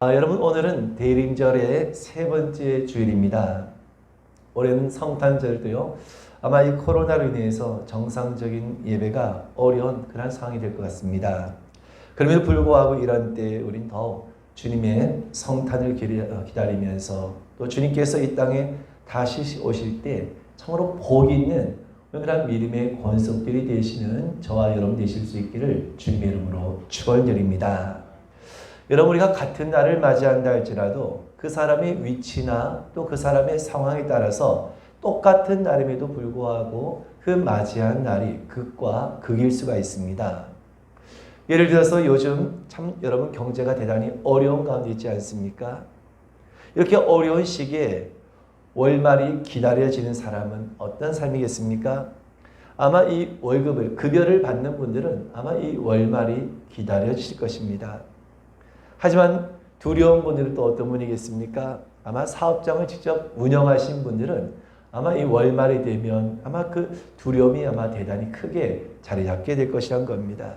여러분 오늘은 대림절의 세 번째 주일입니다. 올해는 성탄절도요. 아마 이 코로나로 인해서 정상적인 예배가 어려운 그런 상황이 될 것 같습니다. 그럼에도 불구하고 이런 때 우린 더 주님의 성탄을 기다리면서 또 주님께서 이 땅에 다시 오실 때 참으로 복 있는 그런 믿음의 권속들이 되시는 저와 여러분 되실 수 있기를 주님의 이름으로 축원드립니다. 여러분 우리가 같은 날을 맞이한다 할지라도 그 사람의 위치나 또 그 사람의 상황에 따라서 똑같은 날임에도 불구하고 그 맞이한 날이 극과 극일 수가 있습니다. 예를 들어서 요즘 참 여러분 경제가 대단히 어려운 가운데 있지 않습니까? 이렇게 어려운 시기에 월말이 기다려지는 사람은 어떤 삶이겠습니까? 아마 이 월급을, 급여를 받는 분들은 아마 이 월말이 기다려질 것입니다. 하지만 두려운 분들은 또 어떤 분이겠습니까? 아마 사업장을 직접 운영하신 분들은 아마 이 월말이 되면 아마 그 두려움이 아마 대단히 크게 자리 잡게 될 것이란 겁니다.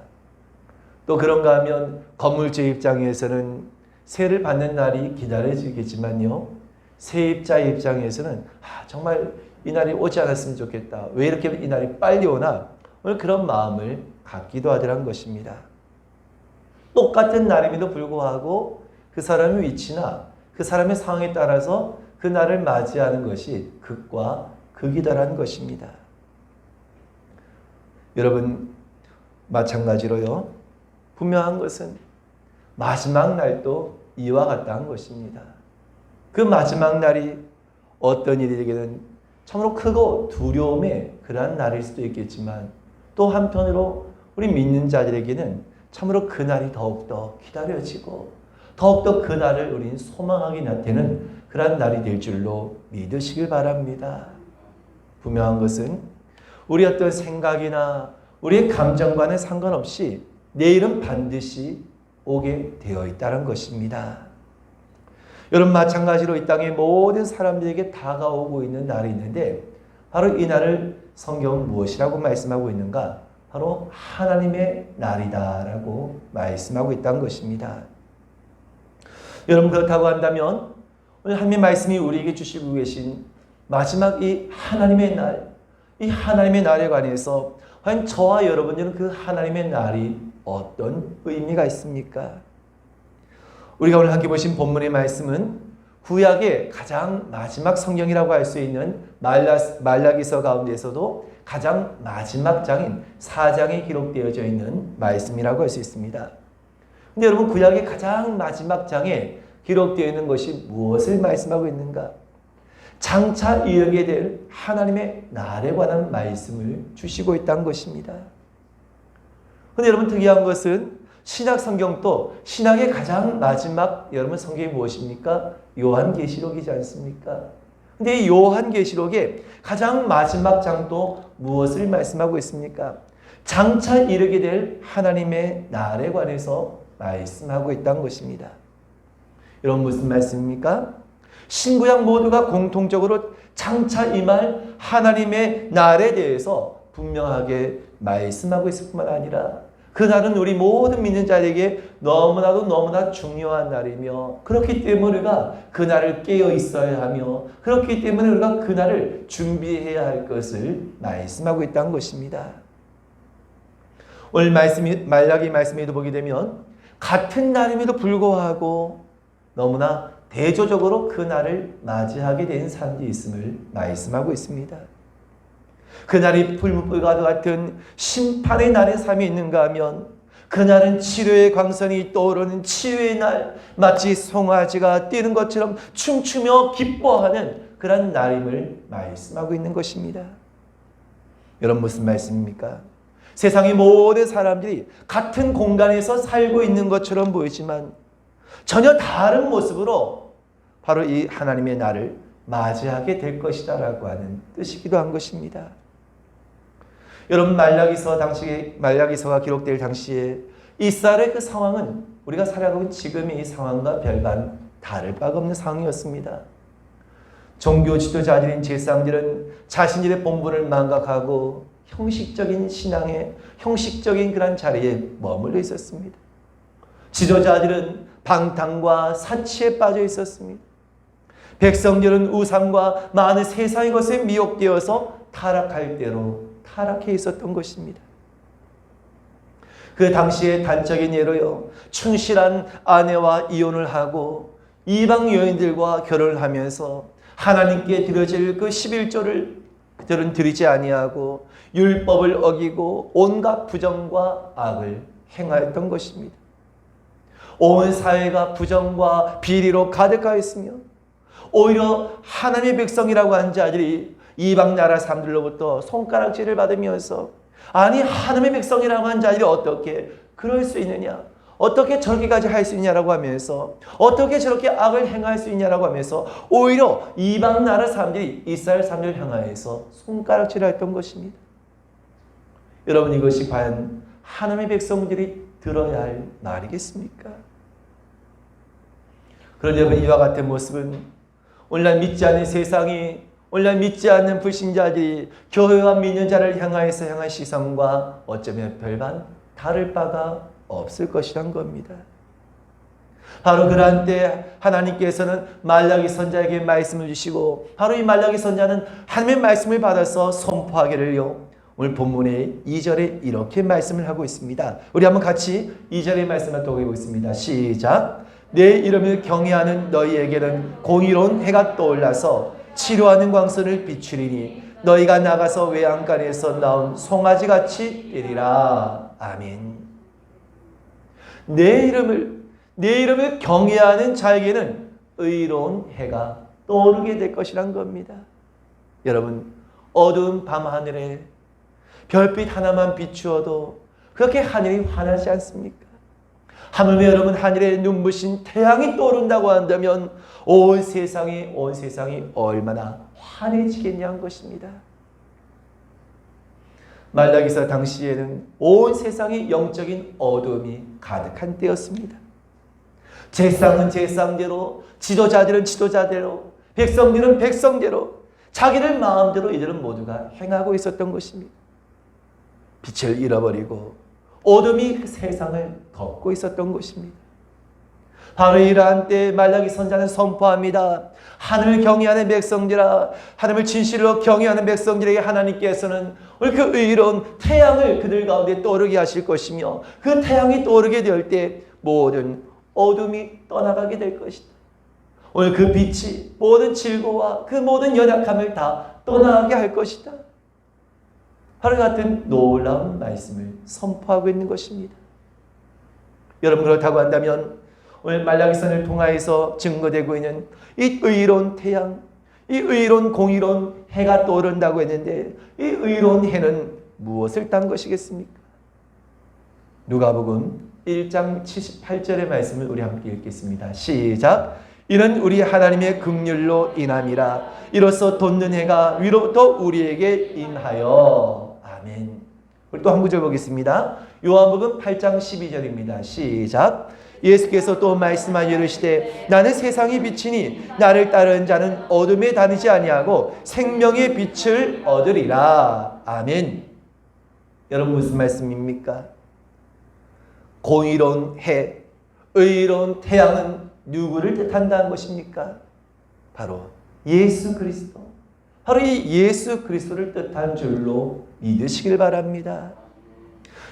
또 그런가 하면 건물주 입장에서는 세를 받는 날이 기다려지겠지만요. 세입자 입장에서는 정말 이 날이 오지 않았으면 좋겠다. 왜 이렇게 이 날이 빨리 오나? 오늘 그런 마음을 갖기도 하더란 것입니다. 똑같은 날임에도 불구하고 그 사람의 위치나 그 사람의 상황에 따라서 그 날을 맞이하는 것이 극과 극이다라는 것입니다. 여러분 마찬가지로요. 분명한 것은 마지막 날도 이와 같다는 것입니다. 그 마지막 날이 어떤 일이 되기는 참으로 크고 두려움의 그러한 날일 수도 있겠지만 또 한편으로 우리 믿는 자들에게는 참으로 그날이 더욱더 기다려지고 더욱더 그날을 우리는 소망하게 되는 그런 날이 될 줄로 믿으시길 바랍니다. 분명한 것은 우리 어떤 생각이나 우리의 감정과는 상관없이 내일은 반드시 오게 되어 있다는 것입니다. 여러분 마찬가지로 이 땅의 모든 사람들에게 다가오고 있는 날이 있는데 바로 이 날을 성경은 무엇이라고 말씀하고 있는가? 바로 하나님의 날이다라고 말씀하고 있다는 것입니다. 여러분 그렇다고 한다면 오늘 하나님의 말씀이 우리에게 주시고 계신 마지막 이 하나님의 날, 이 하나님의 날에 관해서 과연 저와 여러분들은 그 하나님의 날이 어떤 의미가 있습니까? 우리가 오늘 함께 보신 본문의 말씀은 구약의 가장 마지막 성경이라고 할 수 있는 말라기서 가운데서도 가장 마지막 장인 4장에 기록되어져 있는 말씀이라고 할 수 있습니다. 근데 여러분 구약의 가장 마지막 장에 기록되어 있는 것이 무엇을 말씀하고 있는가? 장차 이르게 될 하나님의 날에 관한 말씀을 주시고 있다는 것입니다. 근데 여러분 특이한 것은 신약 성경도 신약의 가장 마지막 여러분 성경이 무엇입니까? 요한계시록이지 않습니까? 근데 이 요한계시록의 가장 마지막 장도 무엇을 말씀하고 있습니까? 장차 이르게 될 하나님의 날에 관해서 말씀하고 있다는 것입니다. 여러분 무슨 말씀입니까? 신구약 모두가 공통적으로 장차 임할 하나님의 날에 대해서 분명하게 말씀하고 있을 뿐만 아니라 그 날은 우리 모든 믿는 자에게 너무나 중요한 날이며 그렇기 때문에 우리가 그 날을 깨어 있어야 하며 그렇기 때문에 우리가 그 날을 준비해야 할 것을 말씀하고 있다는 것입니다. 오늘 말라기 말씀에도 보게 되면 같은 날임에도 불구하고 너무나 대조적으로 그 날을 맞이하게 된 사람들이 있음을 말씀하고 있습니다. 그날이 풀무불과 같은 심판의 날의 삶이 있는가 하면 그날은 치료의 광선이 떠오르는 치유의 날, 마치 송아지가 뛰는 것처럼 춤추며 기뻐하는 그런 날임을 말씀하고 있는 것입니다. 여러분 무슨 말씀입니까? 세상의 모든 사람들이 같은 공간에서 살고 있는 것처럼 보이지만 전혀 다른 모습으로 바로 이 하나님의 날을 맞이하게 될 것이다 라고 하는 뜻이기도 한 것입니다. 여러분 말라기서가 기록될 당시에 이스라엘의 그 상황은 우리가 살아가고 있는 지금의 이 상황과 별반 다를 바가 없는 상황이었습니다. 종교 지도자들인 제사장들은 자신들의 본분을 망각하고 형식적인 신앙에 형식적인 그런 자리에 머물러 있었습니다. 지도자들은 방탕과 사치에 빠져 있었습니다. 백성들은 우상과 많은 세상의 것에 미혹되어서 타락할 대로 타락해 있었던 것입니다. 그 당시의 단적인 예로요, 충실한 아내와 이혼을 하고 이방 여인들과 결혼을 하면서 하나님께 드려질 그 11조를 그들은 드리지 아니하고 율법을 어기고 온갖 부정과 악을 행하였던 것입니다. 온 사회가 부정과 비리로 가득하였으며 오히려 하나님의 백성이라고 하는 자들이 이방 나라 사람들로부터 손가락질을 받으면서 아니 하나님의 백성이라고 하는 자들이 어떻게 그럴 수 있느냐, 어떻게 저렇게까지 할 수 있냐라고 하면서 어떻게 저렇게 악을 행할 수 있냐라고 하면서 오히려 이방 나라 사람들이 이스라엘 사람들을 향하여서 손가락질을 했던 것입니다. 여러분, 이것이 과연 하나님의 백성들이 들어야 할 말이겠습니까? 그런데 여러분, 이와 같은 모습은 오늘날 믿지 않는 세상이, 오늘날 믿지 않는 불신자들이 교회와 믿는 자를 향하여서 향한 시선과 어쩌면 별반 다를 바가 없을 것이란 겁니다. 바로 그러한 때 하나님께서는 말라기 선자에게 말씀을 주시고 바로 이 말라기 선자는 하나님의 말씀을 받아서 선포하기를요, 오늘 본문의 2절에 이렇게 말씀을 하고 있습니다. 우리 한번 같이 2절의 말씀을 또 보겠습니다. 시작. 내 이름을 경외하는 너희에게는 공의로운 해가 떠올라서 치료하는 광선을 비추리니 너희가 나가서 외양간에서 나온 송아지같이 되리라. 아멘. 내 이름을 경외하는 자에게는 의로운 해가 떠오르게 될 것이란 겁니다. 여러분, 어두운 밤하늘에 별빛 하나만 비추어도 그렇게 하늘이 환하지 않습니까? 하물며 여러분, 하늘에 눈부신 태양이 떠오른다고 한다면 온 세상이 얼마나 환해지겠냐는 것입니다. 말라기서 당시에는 온 세상이 영적인 어둠이 가득한 때였습니다. 제상은 제상대로, 지도자들은 지도자대로, 백성들은 백성대로 자기들 마음대로 이들은 모두가 행하고 있었던 것입니다. 빛을 잃어버리고 어둠이 세상을 덮고 있었던 것입니다. 바로 이러한 때 말라기 선자는 선포합니다. 하늘을 경외하는 백성들아, 하나님을 진실로 경외하는 백성들에게 하나님께서는 오늘 그 의로운 태양을 그들 가운데 떠오르게 하실 것이며 그 태양이 떠오르게 될 때 모든 어둠이 떠나가게 될 것이다. 오늘 그 빛이 모든 질고와 그 모든 연약함을 다 떠나게 할 것이다. 하루 같은 놀라운 말씀을 선포하고 있는 것입니다. 여러분, 그렇다고 한다면 오늘 말라기선을 통하여서 증거되고 있는 이 의로운 태양, 이 의로운 공의로운 해가 떠오른다고 했는데 이 의로운 해는 무엇을 딴 것이겠습니까? 누가복음 1장 78절의 말씀을 우리 함께 읽겠습니다. 시작. 이는 우리 하나님의 긍휼로 인함이라. 이로써 돋는 해가 위로부터 우리에게 임하여. 아멘. 우리 또 한 구절 보겠습니다. 요한복음 8장 12절입니다. 시작. 예수께서 또 말씀하여 이르시되 나는 세상의 빛이니 나를 따르는 자는 어둠에 다니지 아니하고 생명의 빛을 얻으리라. 아멘. 여러분, 무슨 말씀입니까? 공의로운 해, 의로운 태양은 누구를 뜻한다는 것입니까? 바로 예수 그리스도. 바로 이 예수 그리스도를 뜻한 줄로 믿으시길 바랍니다.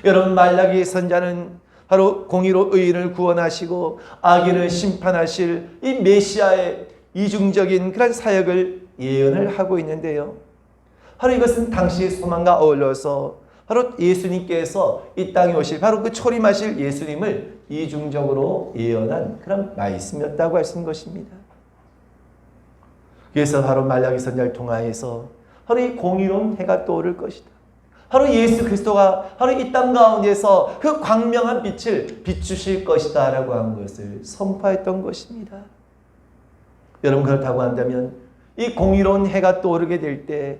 여러분, 말라기 선자는 바로 공의로 의인을 구원하시고 악인을 심판하실 이 메시아의 이중적인 그런 사역을 예언을 하고 있는데요. 바로 이것은 당시의 소망과 어울려서 바로 예수님께서 이 땅에 오실 바로 그 초림하실 예수님을 이중적으로 예언한 그런 말씀이었다고 할 수 있는 것입니다. 그래서 바로 말라기 선자를 통하여서 바로 이 공의로운 해가 떠오를 것이다. 바로 예수 그리스도가 바로 이 땅 가운데서 그 광명한 빛을 비추실 것이다 라고 한 것을 선포했던 것입니다. 여러분, 그렇다고 한다면 이 공의로운 해가 떠오르게 될 때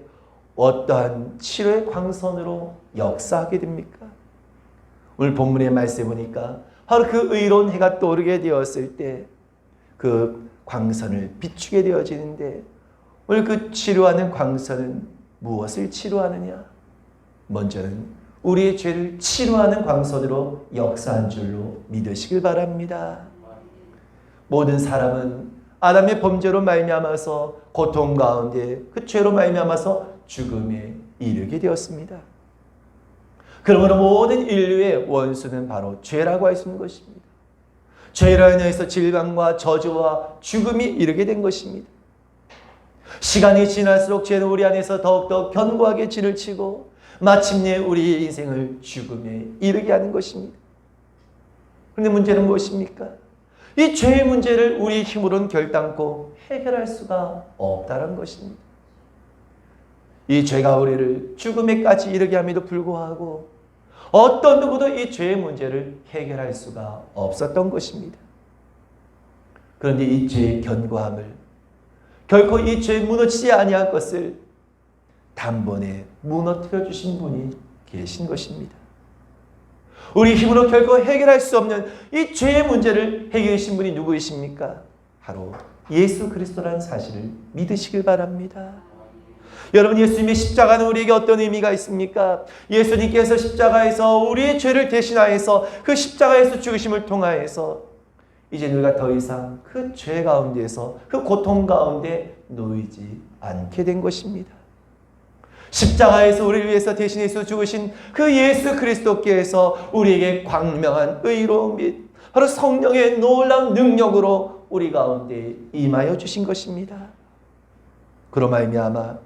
어떠한 치료의 광선으로 역사하게 됩니까? 오늘 본문의 말씀에 보니까 바로 그 의로운 해가 떠오르게 되었을 때 그 광선을 비추게 되어지는데 오늘 그 치료하는 광선은 무엇을 치료하느냐? 먼저는 우리의 죄를 치료하는 광선으로 역사한 줄로 믿으시길 바랍니다. 모든 사람은 아담의 범죄로 말미암아서 고통 가운데 그 죄로 말미암아서 죽음에 이르게 되었습니다. 그러므로 모든 인류의 원수는 바로 죄라고 할 수 있는 것입니다. 죄로 인해서 질병과 저주와 죽음이 이르게 된 것입니다. 시간이 지날수록 죄는 우리 안에서 더욱더 견고하게 진을 치고 마침내 우리의 인생을 죽음에 이르게 하는 것입니다. 그런데 문제는 무엇입니까? 이 죄의 문제를 우리 힘으로는 결단코 해결할 수가 없다는 것입니다. 이 죄가 우리를 죽음에까지 이르게 함에도 불구하고 어떤 누구도 이 죄의 문제를 해결할 수가 없었던 것입니다. 그런데 이 죄의 견고함을, 결코 이 죄에 무너지지 아니할 것을 단번에 무너뜨려 주신 분이 계신 것입니다. 우리 힘으로 결코 해결할 수 없는 이 죄의 문제를 해결해 주신 분이 누구이십니까? 바로 예수 그리스도라는 사실을 믿으시길 바랍니다. 여러분, 예수님의 십자가는 우리에게 어떤 의미가 있습니까? 예수님께서 십자가에서 우리의 죄를 대신하여서 그 십자가에서 죽으심을 통하여서 이제 우리가 더 이상 그 죄 가운데서 그 고통 가운데 놓이지 않게 된 것입니다. 십자가에서 우리를 위해서 대신해서 죽으신 그 예수 그리스도께서 우리에게 광명한 의로움 및 바로 성령의 놀라운 능력으로 우리 가운데 임하여 주신 것입니다. 그로 말미암아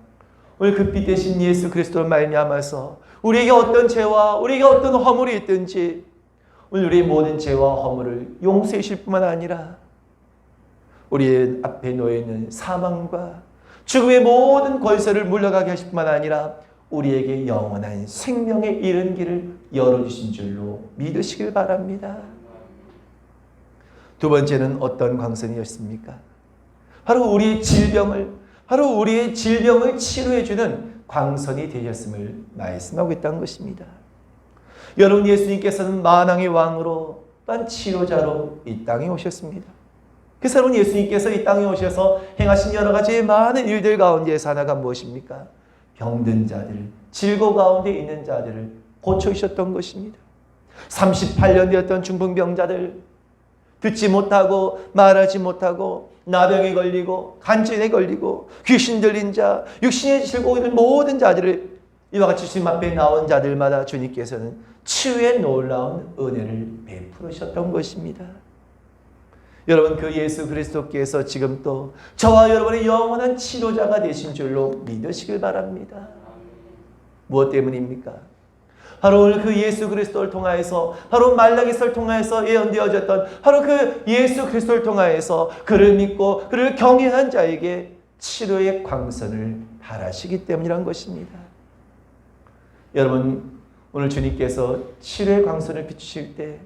오늘 그 빛 대신 예수 그리스도로 말미암아서 우리에게 어떤 죄와 우리에게 어떤 허물이 있든지 오늘 우리의 모든 죄와 허물을 용서해 주실 뿐만 아니라 우리의 앞에 놓여있는 사망과 죽음의 모든 권세를 물러가게 하실 뿐만 아니라 우리에게 영원한 생명에 이른 길을 열어주신 줄로 믿으시길 바랍니다. 두 번째는 어떤 광선이었습니까? 바로 우리의 질병을 치료해주는 광선이 되셨음을 말씀하고 있다는 것입니다. 여러분, 예수님께서는 만왕의 왕으로 또한 치료자로 이 땅에 오셨습니다. 그래서 여러분, 예수님께서 이 땅에 오셔서 행하신 여러 가지 많은 일들 가운데에서 하나가 무엇입니까? 병든 자들, 질고 가운데 있는 자들을 고쳐주셨던 것입니다. 38년 되었던 중풍병자들, 듣지 못하고 말하지 못하고 나병에 걸리고 간질에 걸리고 귀신 들린 자, 육신에 질고 있는 모든 자들을 이와 같이 주님 앞에 나온 자들마다 주님께서는 치유의 놀라운 은혜를 베풀으셨던 것입니다. 여러분, 그 예수 그리스도께서 지금 또 저와 여러분의 영원한 치료자가 되신 줄로 믿으시길 바랍니다. 무엇 때문입니까? 바로 오늘 그 예수 그리스도를 통하여서, 바로 말라기서를 통하여서 예언되어졌던 바로 그 예수 그리스도를 통하여서 그를 믿고 그를 경외한 자에게 치료의 광선을 바라시기 때문이란 것입니다. 여러분, 오늘 주님께서 치료의 광선을 비추실 때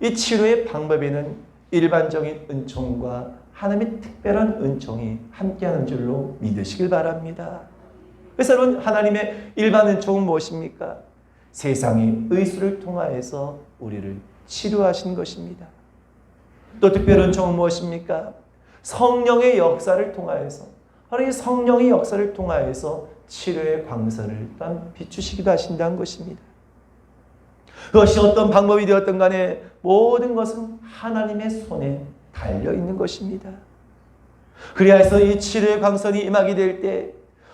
이 치료의 방법에는 일반적인 은총과 하나님의 특별한 은총이 함께하는 줄로 믿으시길 바랍니다. 그래서 여러분, 하나님의 일반 은총은 무엇입니까? 세상의 의술을 통하여서 우리를 치료하신 것입니다. 또 특별한 은총은 무엇입니까? 성령의 역사를 통하여서, 바로 이 성령의 역사를 통하여서 치료의 광선을 또한 비추시기도 하신다는 것입니다. 그것이 어떤 방법이 되었든 간에 모든 것은 하나님의 손에 달려있는 것입니다. 그리하여서 이 치료의 광선이 임하게 될 때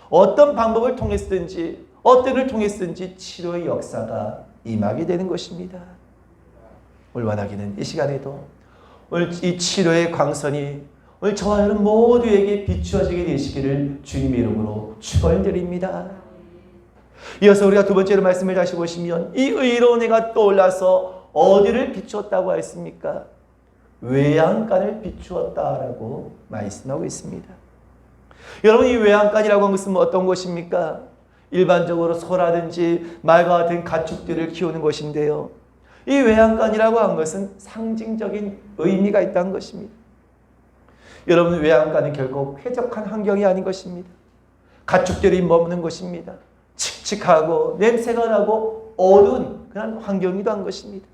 어떤 방법을 통했든지 어떤 을 통했든지 치료의 역사가 임하게 되는 것입니다. 오늘 원하기는 이 시간에도 오늘 이 치료의 광선이 오늘 저와 여러분 모두에게 비추어지게 되시기를 주님의 이름으로 축원드립니다. 이어서 우리가 두 번째로 말씀을 다시 보시면 이 의로운 해가 떠올라서 어디를 비추었다고 했습니까? 외양간을 비추었다라고 말씀하고 있습니다. 여러분, 이 외양간이라고 하는 것은 어떤 것입니까? 일반적으로 소라든지 말과 같은 가축들을 키우는 것인데요. 이 외양간이라고 하는 것은 상징적인 의미가 있다는 것입니다. 여러분, 외양간은 결코 쾌적한 환경이 아닌 것입니다. 가축들이 머무는 것입니다. 칙칙하고 냄새가 나고 어두운 그런 환경이기도 한 것입니다.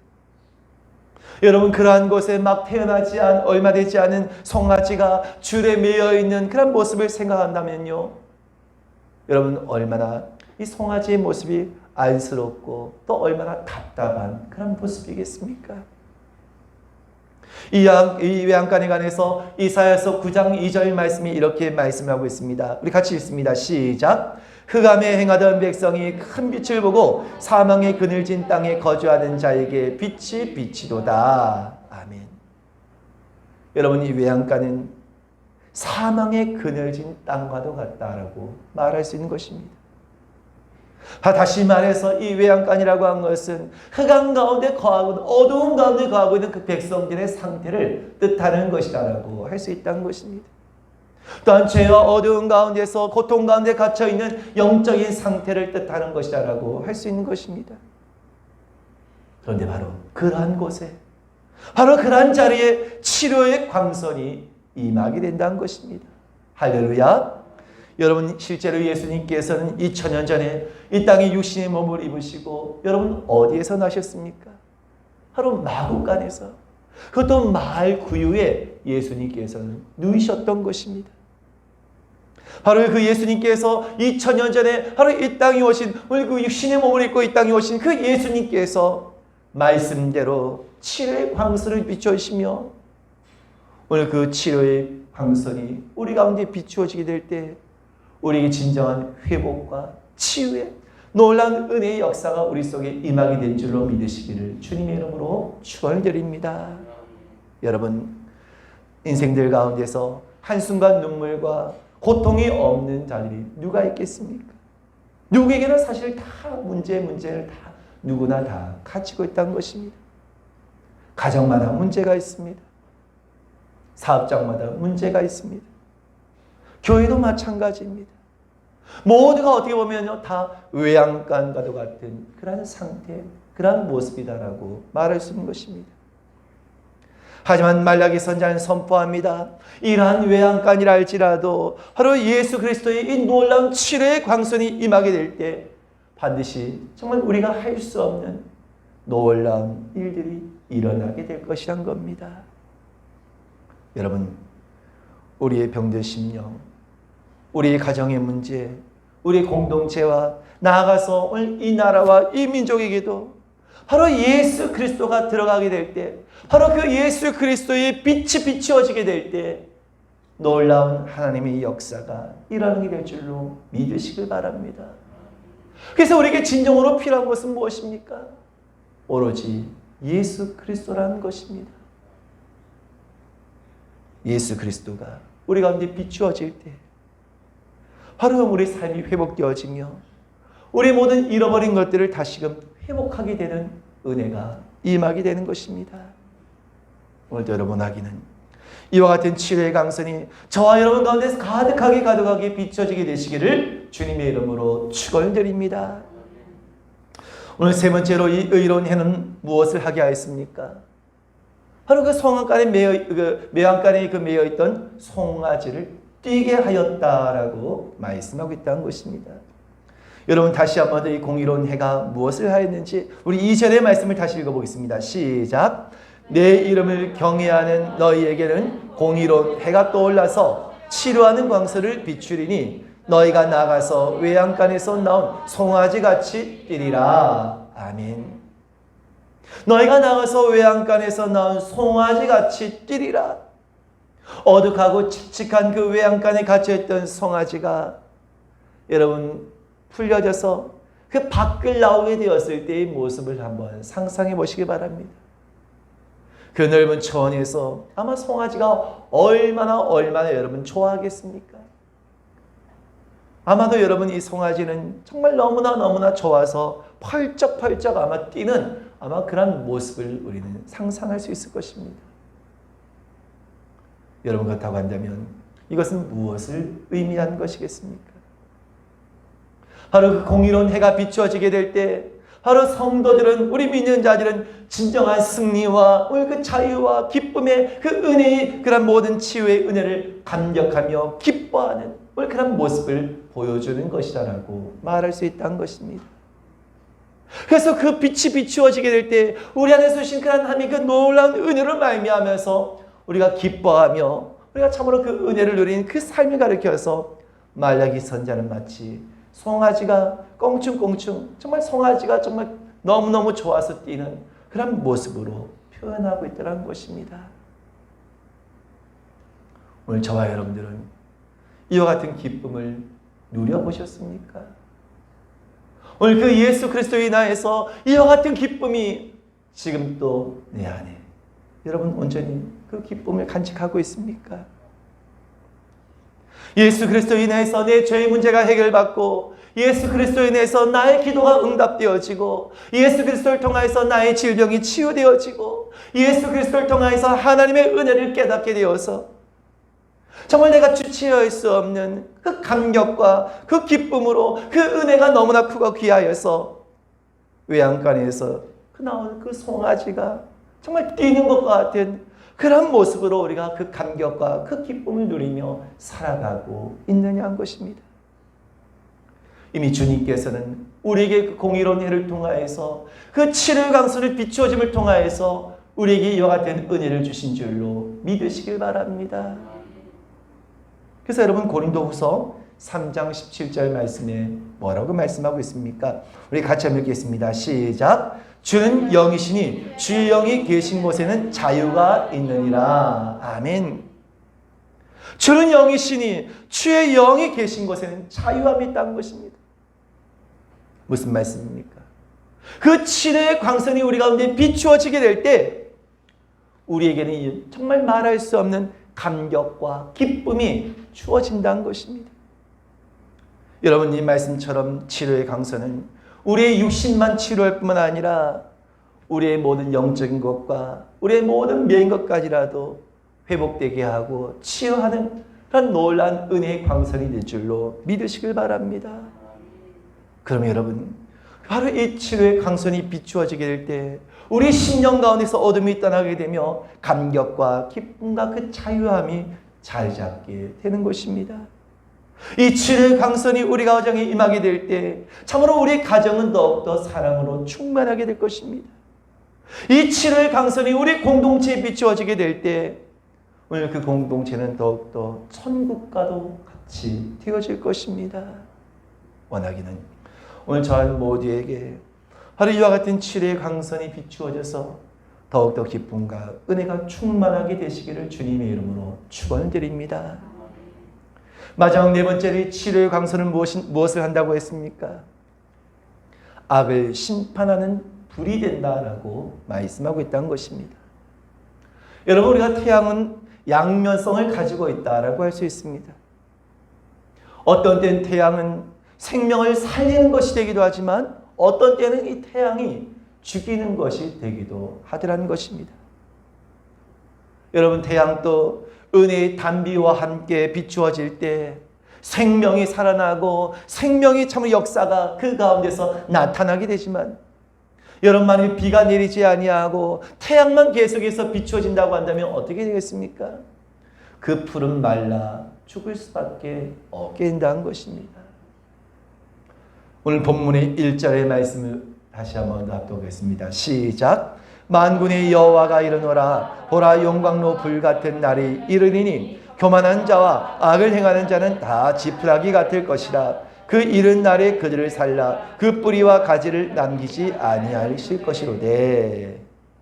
여러분, 그러한 곳에 막 태어나지 얼마 되지 않은 송아지가 줄에 매여 있는 그런 모습을 생각한다면요, 여러분, 얼마나 이 송아지의 모습이 안쓰럽고 또 얼마나 답답한 그런 모습이겠습니까? 이 외양간에 관해서 이사야서 9장 2절 말씀이 이렇게 말씀하고 있습니다. 우리 같이 읽습니다. 시작. 흑암에 행하던 백성이 큰 빛을 보고 사망의 그늘진 땅에 거주하는 자에게 빛이 비치도다. 아멘. 여러분, 이 외양간은 사망의 그늘진 땅과도 같다라고 말할 수 있는 것입니다. 다시 말해서 이 외양간이라고 한 것은 흑암 가운데 거하고 어두운 가운데 거하고 있는 그 백성들의 상태를 뜻하는 것이다라고 할 수 있다는 것입니다. 또한 죄와 어두운 가운데서 고통 가운데 갇혀 있는 영적인 상태를 뜻하는 것이다라고 할 수 있는 것입니다. 그런데 바로 그러한 곳에, 바로 그러한 자리에 치료의 광선이 임하게 된다는 것입니다. 할렐루야. 여러분, 실제로 예수님께서는 2000년 전에 이 땅에 육신의 몸을 입으시고 여러분 어디에서 나셨습니까? 바로 마구간에서, 그것도 마을 구유에 예수님께서는 누이셨던 것입니다. 바로 그 예수님께서 2000년 전에 바로 이 땅에 오신, 오늘 그 육신의 몸을 입고 이 땅에 오신 그 예수님께서 말씀대로 치료의 광선을 비춰주시며 오늘 그 치료의 광선이 우리 가운데 비추어지게 될 때 우리에게 진정한 회복과 치유의 놀라운 은혜의 역사가 우리 속에 임하게 된 줄로 믿으시기를 주님의 이름으로 축원드립니다. 여러분, 인생들 가운데서 한순간 눈물과 고통이 없는 자들이 누가 있겠습니까? 누구에게나 사실 다 문제를 다 누구나 다 가지고 있다는 것입니다. 가정마다 문제가 있습니다. 사업장마다 문제가 있습니다. 교회도 마찬가지입니다. 모두가 어떻게 보면 다 외양간과도 같은 그런 상태, 그런 모습이다라고 말할 수 있는 것입니다. 하지만 말라기 선지자는 선포합니다. 이러한 외양간이라 할지라도 바로 예수 그리스도의 이 놀라운 치료의 광선이 임하게 될 때 반드시 정말 우리가 할 수 없는 놀라운 일들이 일어나게 될 것이란 겁니다. 여러분, 우리의 병든 심령, 우리의 가정의 문제, 우리 공동체와 나아가서 오늘 이 나라와 이 민족에게도 바로 예수 그리스도가 들어가게 될 때, 바로 그 예수 그리스도의 빛이 비추어지게 될 때 놀라운 하나님의 역사가 일어나게 될 줄로 믿으시길 바랍니다. 그래서 우리에게 진정으로 필요한 것은 무엇입니까? 오로지 예수 그리스도라는 것입니다. 예수 그리스도가 우리 가운데 비추어질 때 바로 우리 삶이 회복되어지며 우리 모든 잃어버린 것들을 다시금 회복하게 되는 은혜가 임하게 되는 것입니다. 오늘도 여러분에게는 이와 같은 치료의 강선이 저와 여러분 가운데서 가득하게 비춰지게 되시기를 주님의 이름으로 축원드립니다. 오늘 세 번째로 이 의로운 해는 무엇을 하게 하였습니까? 바로 그 송아간에 매왕간에 매여 있던 송아지를 뛰게 하였다라고 말씀하고 있다는 것입니다. 여러분, 다시 한번 이 공의로운 해가 무엇을 하였는지 우리 2절의 말씀을 다시 읽어보겠습니다. 시작. 내 이름을 경외하는 너희에게는 공의로운 해가 떠올라서 치료하는 광선을 비추리니 너희가 나가서 외양간에서 나온 송아지같이 뛰리라. 아멘. 너희가 나가서 외양간에서 나온 송아지같이 뛰리라. 어둑하고 칙칙한 그 외양간에 갇혀있던 송아지가 여러분 풀려져서 그 밖을 나오게 되었을 때의 모습을 한번 상상해 보시기 바랍니다. 그 넓은 초원에서 아마 송아지가 얼마나 여러분 좋아하겠습니까? 아마도 여러분 이 송아지는 정말 너무나 좋아서 펄쩍펄쩍 아마 뛰는 아마 그런 모습을 우리는 상상할 수 있을 것입니다. 여러분, 그렇다고 한다면 이것은 무엇을 의미하는 것이겠습니까? 바로 그 공의로운 해가 비추어지게 될 때 바로 성도들은, 우리 믿는 자들은 진정한 승리와 그 자유와 기쁨의 그 은혜의 그런 모든 치유의 은혜를 감격하며 기뻐하는 그런 모습을 보여주는 것이다라고 말할 수 있다는 것입니다. 그래서 그 빛이 비추어지게 될 때 우리 안에서 주신 그 하나님의 그 놀라운 은혜를 말미암아서 우리가 기뻐하며 우리가 참으로 그 은혜를 누린 그 삶을 가르쳐서 말라기 선지자는 마치 송아지가 껑충껑충 정말 송아지가 정말 너무너무 좋아서 뛰는 그런 모습으로 표현하고 있다는 것입니다. 오늘 저와 여러분들은 이와 같은 기쁨을 누려보셨습니까? 오늘 그 예수 그리스도로 인하여서 이와 같은 기쁨이 지금 또 내 안에 여러분 온전히 그 기쁨을 간직하고 있습니까? 예수 그리스도로 인해서 내 죄의 문제가 해결받고 예수 그리스도로 인해서 나의 기도가 응답되어지고 예수 그리스도를 통하여서 나의 질병이 치유되어지고 예수 그리스도를 통하여서 하나님의 은혜를 깨닫게 되어서 정말 내가 주체할 수 없는 그 감격과 그 기쁨으로 그 은혜가 너무나 크고 귀하여서 외양간에서 그 나오는 그 송아지가 정말 뛰는 것과 같은 그런 모습으로 우리가 그 감격과 그 기쁨을 누리며 살아가고 있느냐는 것입니다. 이미 주님께서는 우리에게 그 공의로운 해를 통하여서 그 치료의 강수를 비추어짐을 통하여서 우리에게 이와 같은 은혜를 주신 줄로 믿으시길 바랍니다. 그래서 여러분 고린도후서 3장 17절 말씀에 뭐라고 말씀하고 있습니까? 우리 같이 한번 읽겠습니다. 시작. 주는 영이시니 주의 영이 계신 곳에는 자유가 있느니라. 아멘. 주는 영이시니 주의 영이 계신 곳에는 자유함이 있다는 것입니다. 무슨 말씀입니까? 그 치료의 광선이 우리 가운데 비추어지게 될 때 우리에게는 정말 말할 수 없는 감격과 기쁨이 주어진다는 것입니다. 여러분 이 말씀처럼 치료의 강선은 우리의 육신만 치료할 뿐만 아니라 우리의 모든 영적인 것과 우리의 모든 미인 것까지라도 회복되게 하고 치유하는 그런 놀라운 은혜의 광선이 될 줄로 믿으시길 바랍니다. 그러면 여러분 바로 이 치료의 강선이 비추어지게 될 때 우리 심령 가운데서 어둠이 떠나게 되며 감격과 기쁨과 그 자유함이 자리 잡게 되는 것입니다. 이 치료의 강선이 우리 가정에 임하게 될 때 참으로 우리 가정은 더욱더 사랑으로 충만하게 될 것입니다. 이 치료의 강선이 우리 공동체에 비추어지게 될 때 오늘 그 공동체는 더욱더 천국과도 같이 되어질 것입니다. 원하기는 오늘 저 모두에게 바로 이와 같은 치료의 강선이 비추어져서 더욱더 기쁨과 은혜가 충만하게 되시기를 주님의 이름으로 축원을 드립니다. 마지막 네 번째로 치료의 강선은 무엇을 한다고 했습니까? 악을 심판하는 불이 된다라고 말씀하고 있다는 것입니다. 여러분 우리가 태양은 양면성을 가지고 있다라고 할 수 있습니다. 어떤 때는 태양은 생명을 살리는 것이 되기도 하지만 어떤 때는 이 태양이 죽이는 것이 되기도 하더라는 것입니다. 여러분 태양도 은혜의 단비와 함께 비추어질 때 생명이 살아나고 생명이 참 역사가 그 가운데서 나타나게 되지만 여러분 만일 비가 내리지 아니하고 태양만 계속해서 비추어진다고 한다면 어떻게 되겠습니까? 그 풀은 말라 죽을 수밖에 없게 된다는 것입니다. 오늘 본문의 1절의 말씀을 다시 한번 합독하겠습니다. 시작. 만군의 여호와가 이르노라 보라 용광로 불같은 날이 이르리니 교만한 자와 악을 행하는 자는 다 지푸라기 같을 것이라. 그 이른 날에 그들을 살라 그 뿌리와 가지를 남기지 아니하실 것이로되.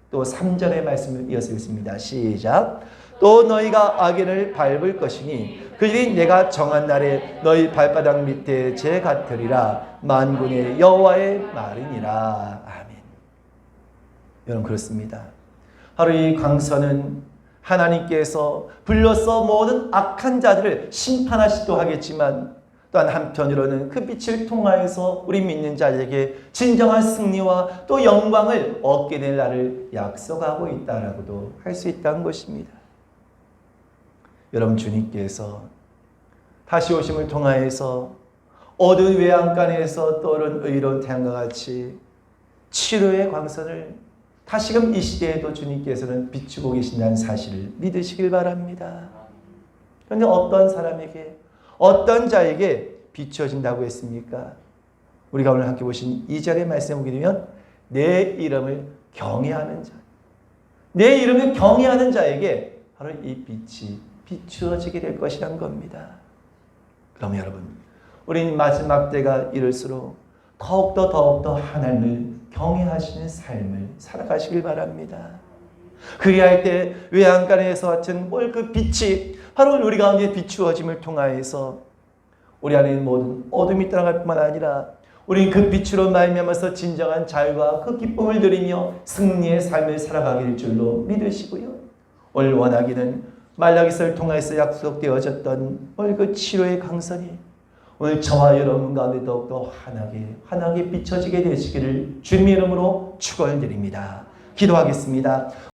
또 3절의 말씀을 이어서 읽습니다. 시작. 또 너희가 악인을 밟을 것이니 그들이 내가 정한 날에 너희 발바닥 밑에 재 같으리라. 만군의 여호와의 말이니라. 아멘. 여러분 그렇습니다. 바로 이 강선은 하나님께서 불러서 모든 악한 자들을 심판하시기도 하겠지만 또한 한편으로는 그 빛을 통하여서 우리 믿는 자에게 진정한 승리와 또 영광을 얻게 될 날을 약속하고 있다라고도 할 수 있다는 것입니다. 여러분 주님께서 다시 오심을 통하여서 어두운 외양간에서 떠오른 의로운 태양과 같이 치료의 광선을 다시금 이 시대에도 주님께서는 비추고 계신다는 사실을 믿으시길 바랍니다. 그런데 어떤 사람에게 어떤 자에게 비추어진다고 했습니까? 우리가 오늘 함께 보신 2절의 말씀을 보게 되면 내 이름을 경외하는 자, 내 이름을 경외하는 자에게 바로 이 빛이 비추어지게 될 것이란 겁니다. 그럼 여러분 우리는 마지막 때가 이를수록 더욱더 하나님을 경외하시는 삶을 살아가시길 바랍니다. 그리할 때 외양간에서 같은 그 빛이 바로 우리 가운데 비추어짐을 통하여서 우리 안에 있는 모든 어둠이 떠나갈 뿐만 아니라 우리는 그 빛으로 말미암아서 진정한 자유와 그 기쁨을 누리며 승리의 삶을 살아가길 줄로 믿으시고요. 오늘 원하기는 말라기서를 통해서 약속되어졌던 오늘 그 치료의 강선이 오늘 저와 여러분 가운데 더욱더 환하게 비춰지게 되시기를 주님의 이름으로 축원드립니다. 기도하겠습니다.